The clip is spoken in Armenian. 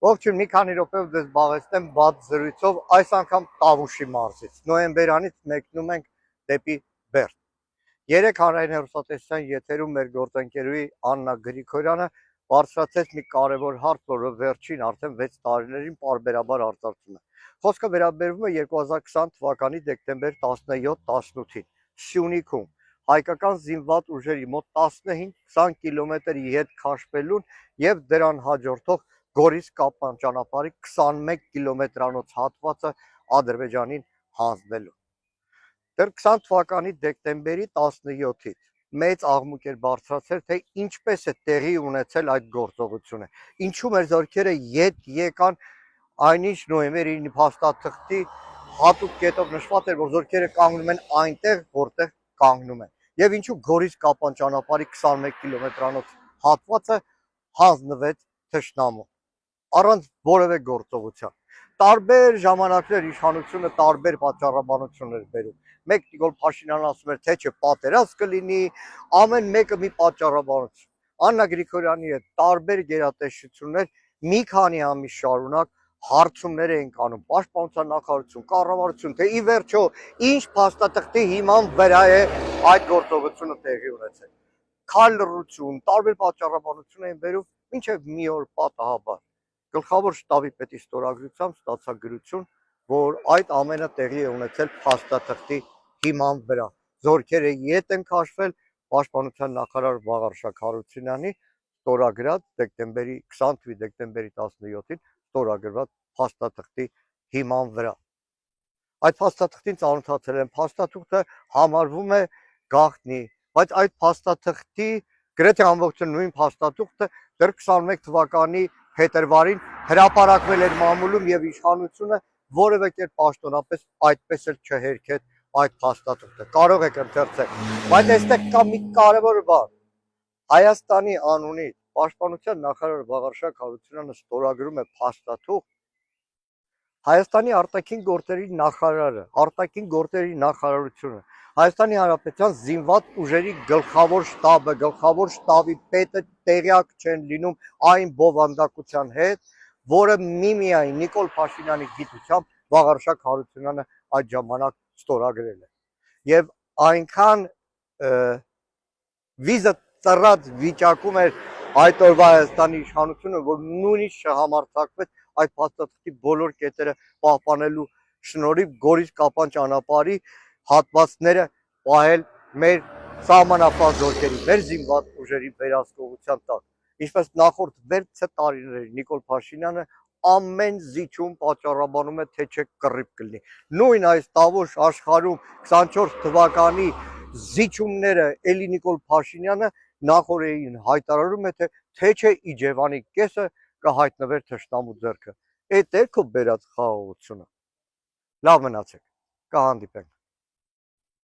Ողջույն, մի քանի րոպեով ձեզ զբաղեցնեմ բաց զրույցով, այս անգամ Տավուշի մարզից։ Նոյեմբերանից մեկնում ենք դեպի Բերդ։ Երեք հանրային հեռուստատեսության եթերում մեր գործընկերուհի Աննա Գրիգորյանը բարձրացրեց մի կարևոր հարց, որը վերջին արդեն 6 տարիներին պարբերաբար արձակվում է։ Խոսքը վերաբերվում է 2020 թվականի դեկտեմբեր 17-18-ին Սյունիքում հայկական զինված ուժերի մոտ 15-20 կիլոմետրի հետ քաշվելուն եւ դրան հաջորդող Գորիս-Կապան ճանապարհի 21 կիլոմետրանոց հատվածը Ադրբեջանին հանձնելու։ Դեռ 20 թվականի դեկտեմբերի 17-ից մեծ աղմուկ էր բարձրացել, թե ինչպես է տեղի ունեցել այդ գործողությունը։ Ինչու մեր զորքերը եկան այնինչ նոյեմբերի 9-ի փաստաթղթի հատուկ կետով նշված էր, որ զորքերը կանգնում են այնտեղ, որտեղ կանգնում են։ Եվ ինչու Գորիս-Կապան ճանապարհի 21 կիլոմետրանոց հատվածը հանձնվեց թշնամու առանց որևէ գործողության։ Տարբեր ժամանակներ իշխանությունը տարբեր պատճառաբանություններ բերում։ Մեկ Նիկոլ Փաշինյանն ասում էր, թե չէ պատերազմ կլինի, ամեն մեկը մի պատճառաբանություն։ Աննա Գրիգորյանի հետ տարբեր գերատեսչություններ մի քանի ամիս շարունակ հարցումներ էին կանում Պաշտպանության նախարարություն, կառավարություն, թե ի վերջո ինչ փաստաթղթի հիման վրա է այդ գործողությունը տեղի ունեցել։ Քայլ լռություն, տարբեր պատճառաբանություն էին բերում, մինչև մի օր պատահաբար Գլխավոր շտաբի պետի ստորագրությամբ ստացա գրություն, որ այդ ամենը տեղի է ունեցել փաստաթղթի հիման վրա։ Զորքերը ետ են քաշվել Պաշտպանության նախարար Վաղարշակ Հարությունյանի ստորագրած դեկտեմբերի 20 թվականի դեկտեմբերի 17-ին ստորագրված փաստաթղթի հիման վրա։ Այդ փաստաթղթին ծանոթացել եմ, փաստաթուղթը համարվում է գաղտնի, բայց այդ փաստաթղթի գրեթե ամբողջը նույն փաստաթուղթը դեռ 21 թվականի փետրվարին հրապարակվել էր մամուլում եւ իշխանությունը որևէ կերպ պաշտոնապես այդպես էլ չհերքեց այդ փաստաթուղթը։ Կարող եք ընթերցել, բայց այստեղ կա մի կարևոր բան։ Հայաստանի անունից Պաշտպանության նախարար Վաղարշակ Հարությունյանը ստորագրում է փաստաթուղթ Հայաստանի արտաքին գործերի նախարարը, արտաքին գործերի նախարարությունը, Հայաստանի Հանրապետության զինված ուժերի գլխավոր շտաբը, գլխավոր շտաբի պետը տեղյակ չեն լինում այն բովանդակության հետ, որը միմիայն Նիկոլ Փաշինյանի գիտությամբ Վաղարշակ Հարությունյանը այդ ժամանակ ստորագրել է։ Եվ այնքան վիզը ծռած վիճակում էր այդ օրվա Հայաստանի իշխանությունը, որ նույնիսկ չհամարձակվեց այդ փաստաթղթի բոլոր կետերը պահպանելու շնորհիվ Գորիս-Կապան ճանապարհի հատվածները պահել մեր սահմանապահ զորքերի, մեր զինված ուժերի վերահսկողության տակ։ Ինչպես նախորդ 6 տարիներին Նիկոլ Փաշինյանը ամեն զիջում պատճառաբանում է, թե չէ կռիվ կլինի։ Նույն այս Տավուշ աշխարհում 24 թվականի զիջումները էլի Նիկոլ Փաշինյանը նախորդին հայտարարում է, թե չէ Իջևանի կեսը կհայտնվեր թշնամու ձեռքը։ Էդ է քո բերած խաղաղությունը։ Լավ մնացեք, կհանդիպենք։